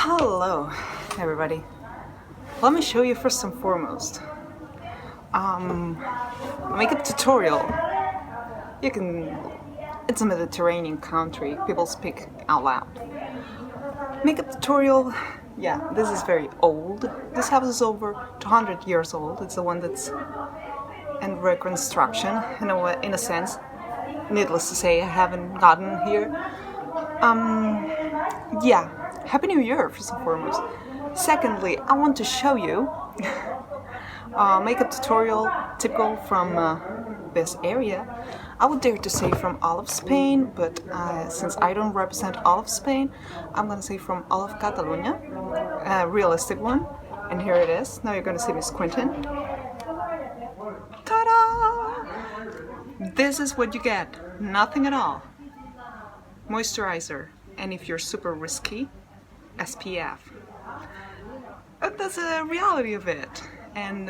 Hello, everybody. Let me show you first and foremost a makeup tutorial. You can. It's a Mediterranean country. People speak out loud. Makeup tutorial. Yeah, this is very old. This house is over 200 years old. It's the one that's in reconstruction in a sense. Needless to say, I haven't gotten here. Yeah, Happy New Year, first and foremost. Secondly, I want to show you a makeup tutorial typical from this area. I would dare to say from all of Spain, but since I don't represent all of Spain, I'm gonna say from all of Catalonia, a realistic one. And here it is. Now you're gonna see me squinting. Ta-da! This is what you get. Nothing at all. Moisturizer, and if you're super risky, SPF. That's the reality of it, and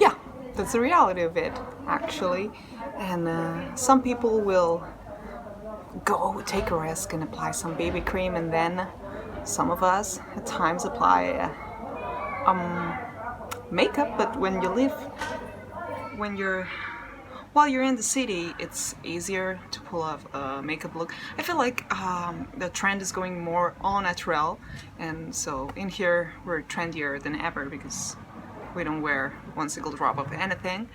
yeah, that's the reality of it actually. And some people will take a risk and apply some BB cream, and then some of us at times apply makeup. But while you're in the city, it's easier to pull off a makeup look. I feel like the trend is going more au naturel, and so in here we're trendier than ever because we don't wear one single drop of anything.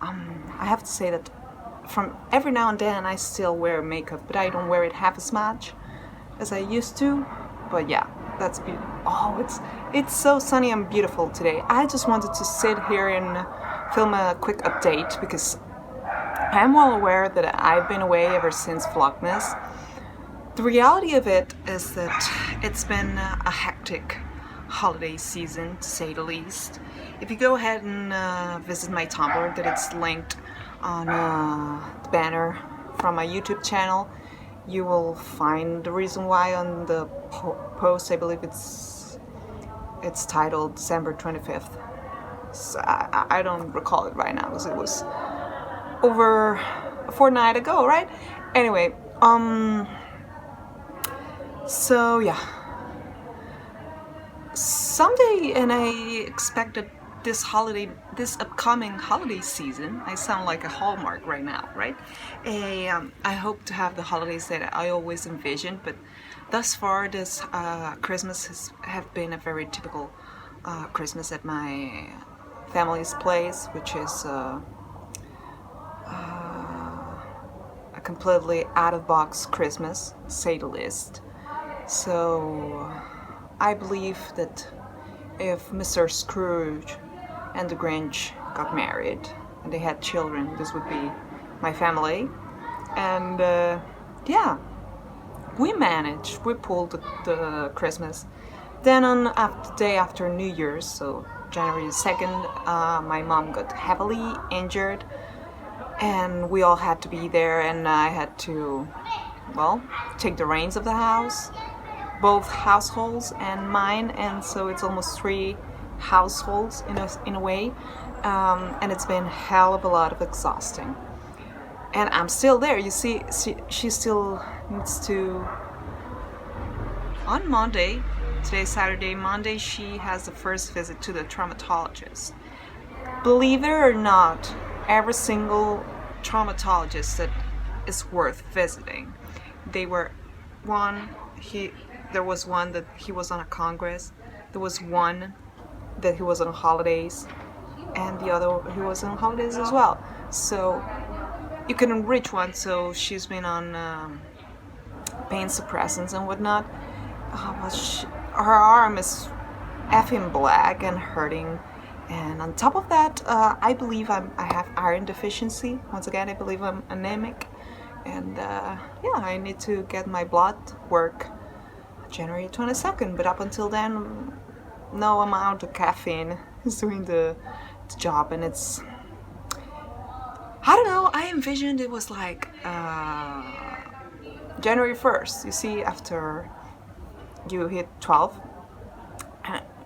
I have to say that from every now and then I still wear makeup, but I don't wear it half as much as I used to. But yeah, that's beautiful. Oh, it's so sunny and beautiful today. I just wanted to sit here and film a quick update because I am well aware that I've been away ever since Vlogmas. The reality of it is that it's been a hectic holiday season, to say the least. If you go ahead and visit my Tumblr, that it's linked on the banner from my YouTube channel, you will find the reason why on the post. I believe it's titled December 25th. So I don't recall it right now because it was over a fortnight ago, right? Anyway, so yeah, someday, and I expect that this upcoming holiday season, I sound like a Hallmark right now, right? I hope to have the holidays that I always envisioned, but thus far this Christmas have been a very typical Christmas at my family's place, which is a completely out-of-box Christmas, to say the least. So I believe that if Mr. Scrooge and the Grinch got married and they had children, this would be my family. And yeah, we managed. We pulled the Christmas. Then on the day after New Year's, so January 2nd, my mom got heavily injured, and we all had to be there, and I had to, well, take the reins of the house, both households and mine, and so it's almost 3 households in a way, and it's been hell of a lot of exhausting. And I'm still there. You see, she still needs to. On Monday, today's Saturday, Monday, she has the first visit to the traumatologist. Believe it or not, every single traumatologist that is worth visiting. There was one that he was on a congress, there was one that he was on holidays, and the other he was on holidays as well. So you can enrich one. So she's been on pain suppressants and whatnot. Her arm is effing black and hurting. And on top of that, I believe I have iron deficiency. Once again, I believe I'm anemic. And yeah, I need to get my blood work January 22nd. But up until then, no amount of caffeine is doing the job. And it's, I don't know, I envisioned it was like January 1st. You see, after you hit 12,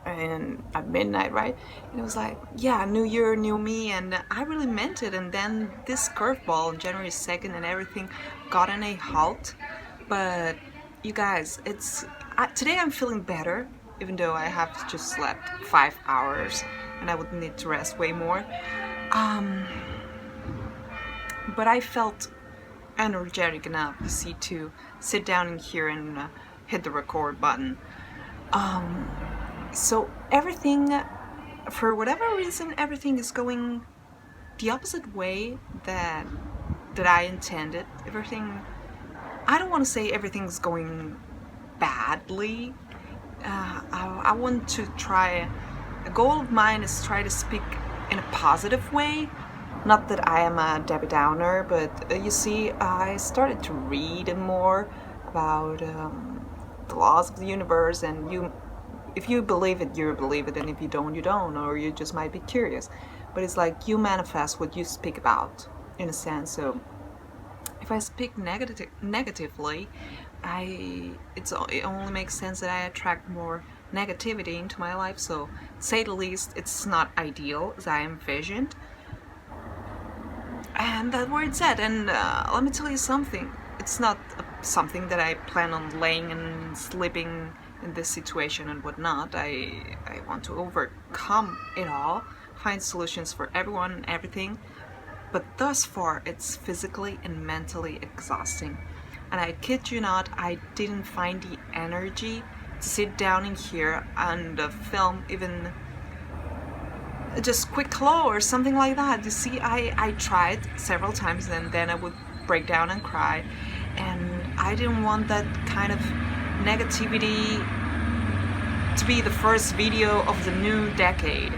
and at midnight, right? And it was like, yeah, new year, new me, and I really meant it. And then this curveball on January 2nd and everything got in a halt. But you guys, today I'm feeling better, even though I have just slept 5 hours and I would need to rest way more. Um, but I felt energetic enough, you see, to sit down in here and hit the record button. So everything, for whatever reason, everything is going the opposite way that I intended. Everything, I don't want to say everything's going badly. I want to try, a goal of mine is to try to speak in a positive way. Not that I am a Debbie Downer, but you see, I started to read more about the laws of the universe, and if you believe it, you believe it, and if you don't, you don't, or you just might be curious. But it's like you manifest what you speak about, in a sense. So if I speak negatively, it only makes sense that I attract more negativity into my life. So, to say the least, it's not ideal as I envisioned. And that's where it's at. And let me tell you something. It's not something that I plan on laying and sleeping in this situation and whatnot. I want to overcome it all, find solutions for everyone and everything. But thus far, it's physically and mentally exhausting. And I kid you not, I didn't find the energy to sit down in here and film even just quick hello or something like that. You see, I tried several times and then I would break down and cry. And I didn't want that kind of negativity to be the first video of the new decade.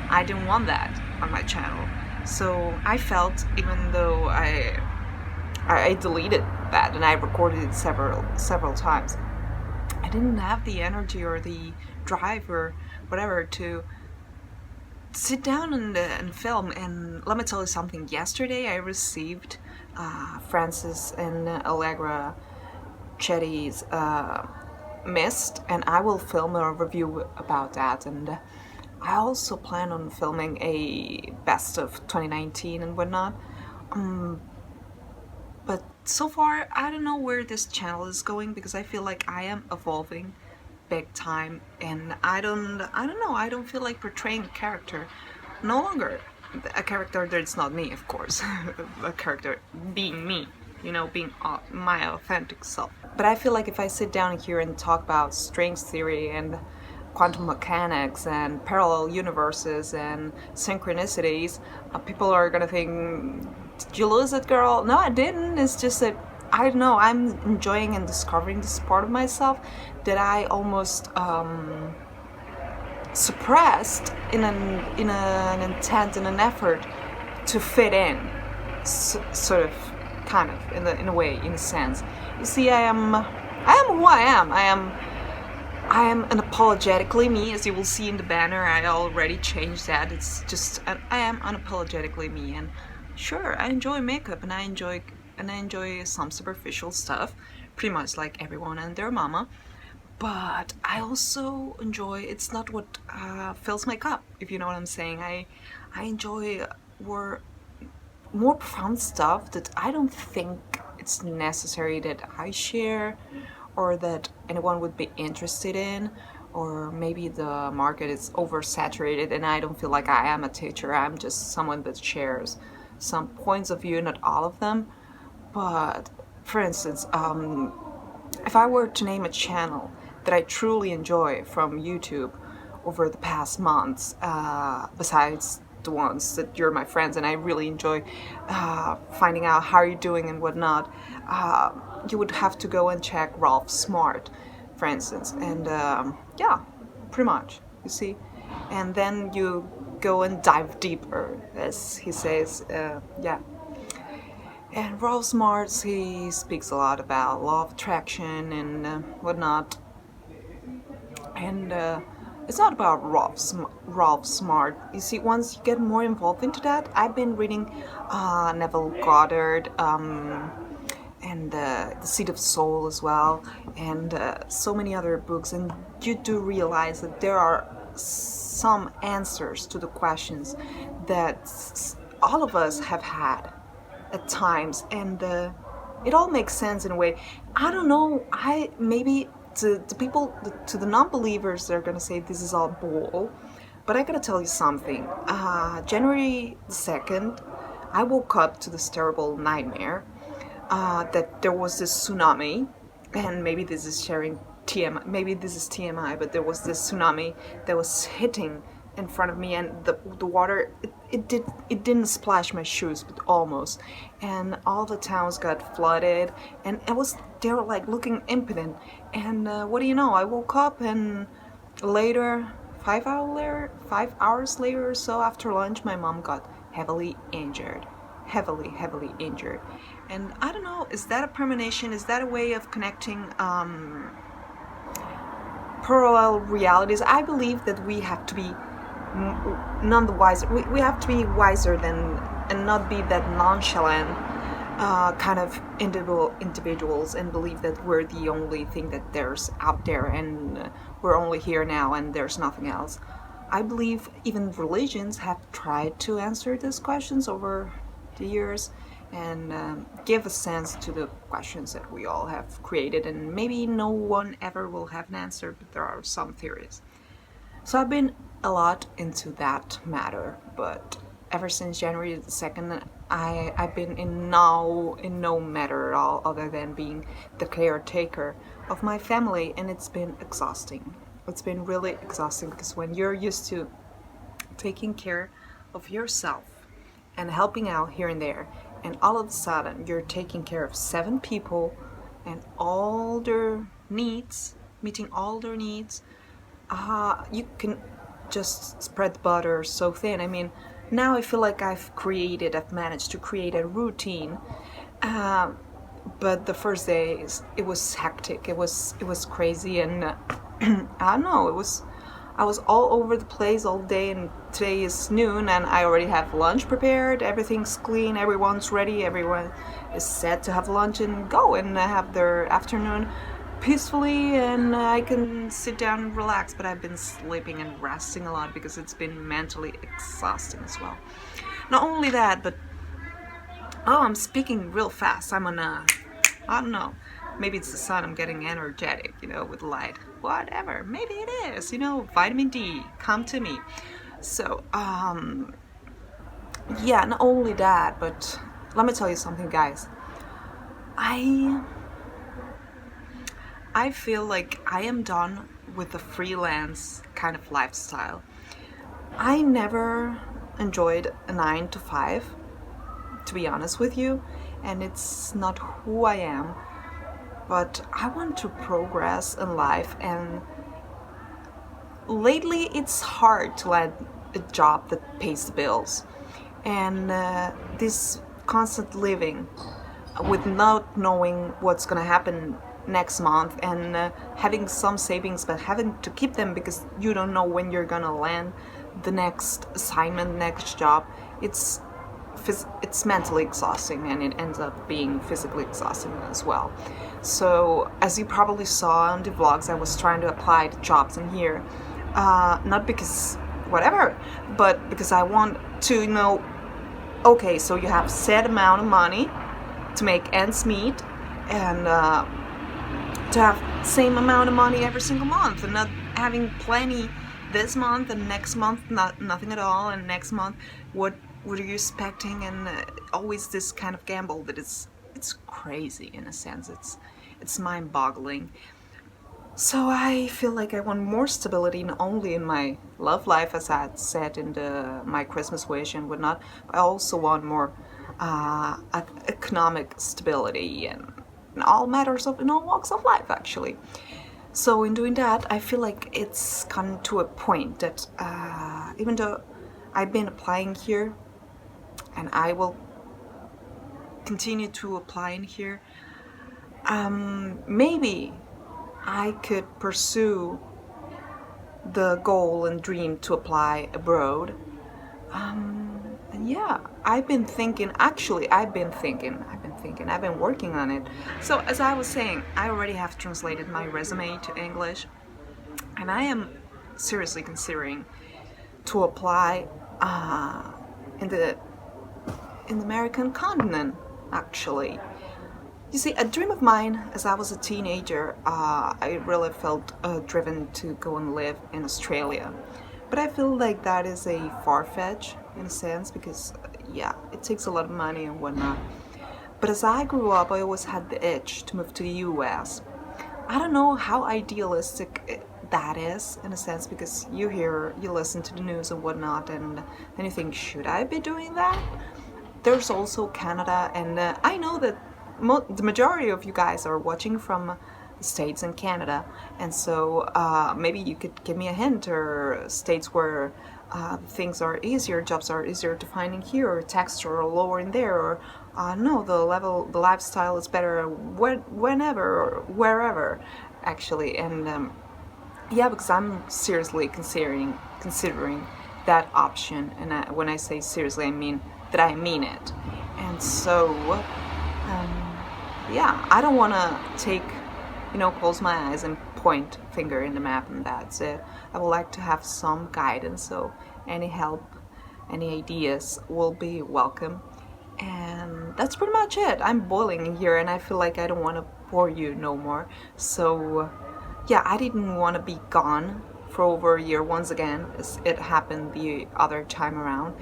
I didn't want that on my channel. So I felt, even though I deleted that and I recorded it several times, I didn't have the energy or the drive or whatever to sit down and film. And let me tell you something. Yesterday I received Francis and Allegra Chetty's Mist, and I will film a review about that. And I also plan on filming a best of 2019 and whatnot. But so far, I don't know where this channel is going, because I feel like I am evolving big time, and I don't know, I don't feel like portraying a character. No longer a character that's not me, of course. A character being me, being my authentic self. But I feel like if I sit down here and talk about strings theory and quantum mechanics and parallel universes and synchronicities, people are gonna think, did you lose it, girl? No, I didn't. It's just that, I don't know, I'm enjoying and discovering this part of myself that I almost suppressed in an intent, in an effort to fit in, sort of, kind of, in a way, in a sense. You see, I am who I am. I am unapologetically me, as you will see in the banner. I already changed that. It's just, I am unapologetically me, and sure, I enjoy makeup, and I enjoy some superficial stuff, pretty much like everyone and their mama. But I also enjoy, it's not what fills my cup, if you know what I'm saying. I enjoy more profound stuff that I don't think it's necessary that I share, or that anyone would be interested in, or maybe the market is oversaturated and I don't feel like I am a teacher. I'm just someone that shares some points of view, not all of them. But for instance, if I were to name a channel that I truly enjoy from YouTube over the past months, besides the ones that you're my friends and I really enjoy finding out how you're doing and whatnot, you would have to go and check Ralph Smart, for instance. And yeah, pretty much, you see. And then you go and dive deeper, as he says, yeah. And Ralph Smart, he speaks a lot about law of attraction and whatnot. And it's not about Ralph Smart. You see, once you get more involved into that, I've been reading Neville Goddard, and The Seed of Soul as well, and so many other books. And you do realize that there are some answers to the questions that all of us have had at times, and it all makes sense in a way. I don't know, maybe to the people, to the non-believers, they're gonna say this is all bull. But I gotta tell you something. January the 2nd, I woke up to this terrible nightmare that there was this tsunami, and maybe this is sharing TMI, maybe this is TMI, but there was this tsunami that was hitting in front of me, and the water, it didn't splash my shoes, but almost, and all the towns got flooded, and they were like looking impotent, and what do you know, I woke up, and later, 5 hours later or so, after lunch, my mom got heavily injured, heavily injured. And I don't know, is that a premonition? Is that a way of connecting parallel realities? I believe that we have to be none the wiser. We have to be wiser than, and not be that nonchalant kind of individuals, and believe that we're the only thing that there's out there, and we're only here now and there's nothing else. I believe even religions have tried to answer these questions over the years, and give a sense to the questions that we all have created, and maybe no one ever will have an answer, but there are some theories. So I've been a lot into that matter, but ever since January the 2nd, I've been in no matter at all other than being the caretaker of my family, and it's been exhausting. It's been really exhausting, because when you're used to taking care of yourself and helping out here and there, and all of a sudden you're taking care of 7 people and all their needs, meeting all their needs, you can just spread the butter so thin. I mean, now I feel like I've managed to create a routine, but the first days it was hectic, it was crazy, and I don't know, I was all over the place all day, and today is noon and I already have lunch prepared, everything's clean, everyone's ready, everyone is set to have lunch and go and have their afternoon peacefully, and I can sit down and relax. But I've been sleeping and resting a lot because it's been mentally exhausting as well. Not only that, but I'm speaking real fast. I'm on I don't know, maybe it's the sun, I'm getting energetic, with light, whatever, maybe it is, vitamin D, come to me. So yeah, not only that, but let me tell you something, guys. I feel like I am done with the freelance kind of lifestyle. I never enjoyed a 9 to 5, to be honest with you, and it's not who I am, but I want to progress in life, and lately it's hard to land a job that pays the bills, and this constant living with not knowing what's gonna happen next month, and having some savings but having to keep them because you don't know when you're gonna land the next assignment, next job. It's mentally exhausting, and it ends up being physically exhausting as well. So as you probably saw on the vlogs, I was trying to apply to jobs in here, not because whatever, but because I want to know, okay, so you have set amount of money to make ends meet, and to have same amount of money every single month, and not having plenty this month and next month nothing at all, and next month what are you expecting, and always this kind of gamble that it's crazy in a sense. It's mind-boggling. So I feel like I want more stability, not only in my love life, as I had said in my Christmas wish and whatnot, but I also want more economic stability, and in all matters in all walks of life, actually. So in doing that, I feel like it's come to a point that even though I've been applying here, and I will continue to apply in here, maybe I could pursue the goal and dream to apply abroad. And yeah, I've been working on it. So as I was saying, I already have translated my resume to English, and I am seriously considering to apply in the American continent, actually. You see, a dream of mine as I was a teenager, I really felt driven to go and live in Australia. But I feel like that is a far-fetch in a sense because, yeah, it takes a lot of money and whatnot. But as I grew up, I always had the itch to move to the US. I don't know how idealistic that is in a sense because you hear, you listen to the news and whatnot, and then you think, should I be doing that? There's also Canada, and I know that the majority of you guys are watching from the States and Canada, and so maybe you could give me a hint, or states where things are easier, jobs are easier to find in here, or taxes are lower in there, or no, the lifestyle is better whenever or wherever, actually, and yeah, because I'm seriously considering that option, and when I say seriously, I mean that I mean it. And so, yeah, I don't want to take, close my eyes and point finger in the map, and that's it. I would like to have some guidance, so any help, any ideas will be welcome. And that's pretty much it. I'm boiling in here, and I feel like I don't want to bore you no more. So yeah, I didn't want to be gone for over a year once again, as it happened the other time around.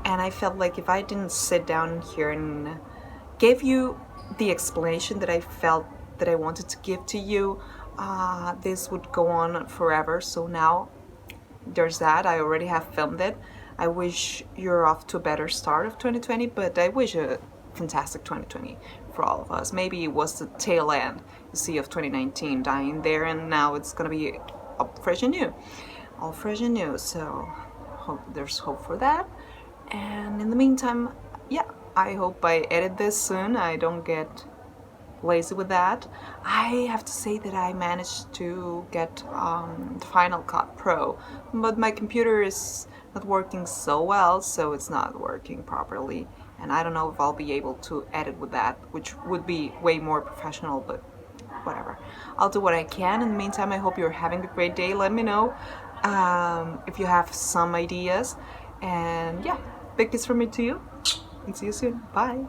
And I felt like if I didn't sit down here and give you the explanation that I felt that I wanted to give to you, this would go on forever. So now there's that. I already have filmed it. I wish you're off to a better start of 2020, but I wish a fantastic 2020 for all of us. Maybe it was the tail end, you see, of 2019 dying there, and now it's gonna be up fresh and new, all fresh and new. So there's hope for that. And in the meantime, yeah, I hope I edit this soon. I don't get lazy with that. I have to say that I managed to get the Final Cut Pro, but my computer is not working so well, so it's not working properly, and I don't know if I'll be able to edit with that, which would be way more professional, but whatever. I'll do what I can. In the meantime, I hope you're having a great day. Let me know if you have some ideas, and yeah, big kiss from me to you, and see you soon. Bye.